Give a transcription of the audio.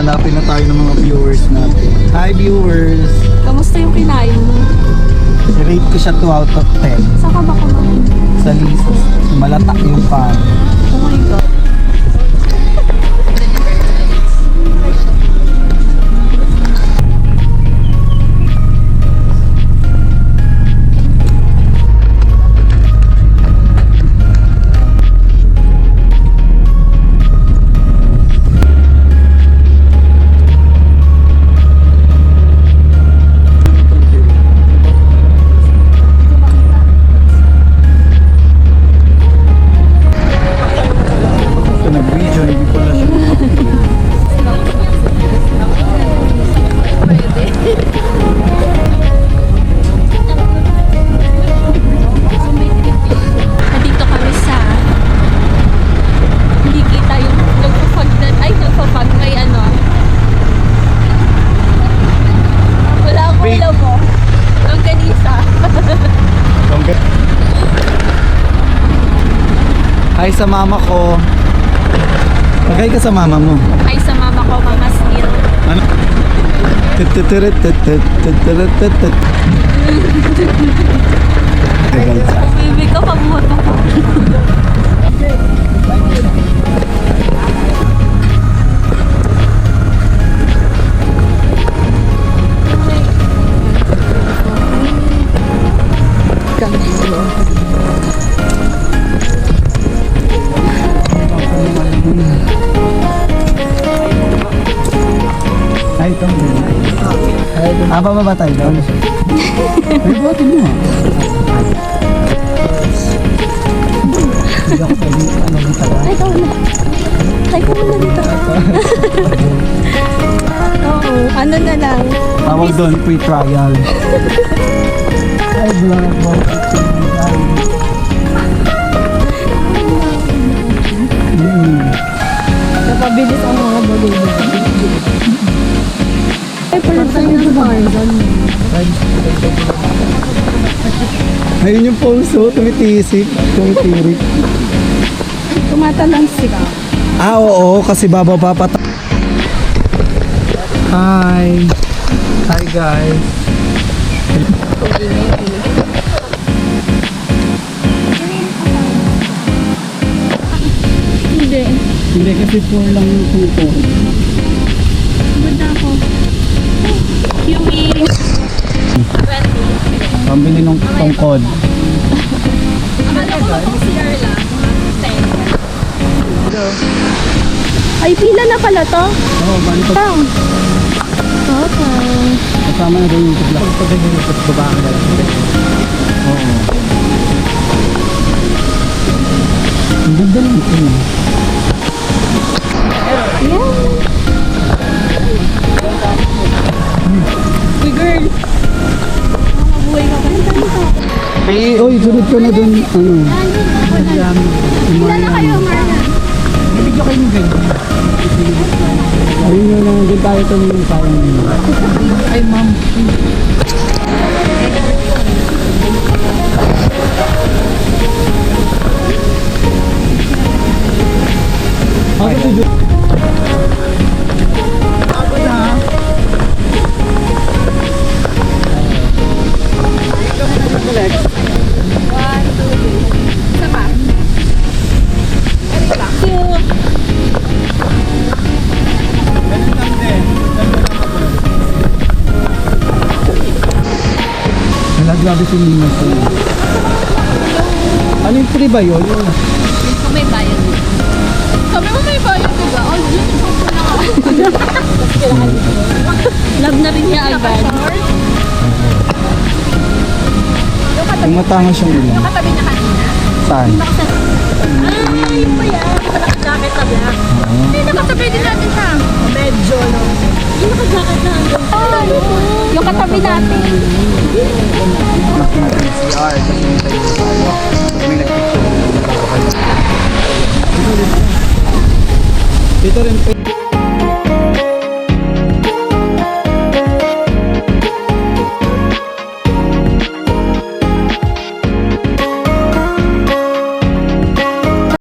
Hanapin na tayo ng mga viewers natin. Hi viewers! Kamusta yung kinain mo? I-rate ko siya 2 out of 10. Saan ka ba kumain? Sa Lisos. Malatak yung pan. Oh my God. Ito nag-video, hindi ko na siya. Nandito kami sa hindi kita yung nagpapag may ano. Wala akong Wait. alam mo. Longganisa. Hi sa mama ko. Magay ka sa mama mo. Ay sa mama ko, Mama Smith. Ano? Tutututututututututut. Tagal siya. Baby ko, pabuhat ako. Ay, ito. Bababa tayo doon. Ay, buhatin mo. Hindi ako pwede, ano dito ba? Ay, ikaw na. Ay, ikaw na dito. Oo, ano na lang. Tawag doon, free trial. Ay, vlog mo. Napabilis ang mga bagay. Ay, pala tayo sa Tarzan. Ayun yung pulso, tumitisik, tumitirik. Tumatalansik. Ah, oo, kasi bababa pa tayo. Hi. Hi, guys. Hindi. Hindi kasi 4 lang yung tuto. Good na ako. Yumi. Pambili ng tungkod. Akala ko kung CR lang. Ay, pila na pala to. Oo, bali pa. Pang. Okay. Kasama na doon yung tubla. Pag ganyan yung babaan na lang. Oo. Ang ganda lang ito. Yeah. Uy, girl. Mabuhay ka pa. Eh, oy, sunod ko na doon. Ano? Pila na kayo, Marna. Bibigyo kayo ng ganyan. Ayun yun lang, doon tayo tumingin tayo. Ay, ma'am. Ako to do. Ako na. Relax. 1, 2, 3. Isa pa. Cute. Wala, grabe si Nina ko. Ano yung free ba yun? Kung may bayad. Sabi mo may bayad ko ba? Oh, yun. Love na rin niya agad. Tumatanga siyang ulan. Katabi niya kanina. Saan? Ah, yun ba yan? Naka-jacket na black. Hindi, nakatabi din natin siya. Medyo, no? Yung naka-jacket na hanggang. Yung katabi natin. CR kasi may tayo tayo. May nagpicture. Dito rin.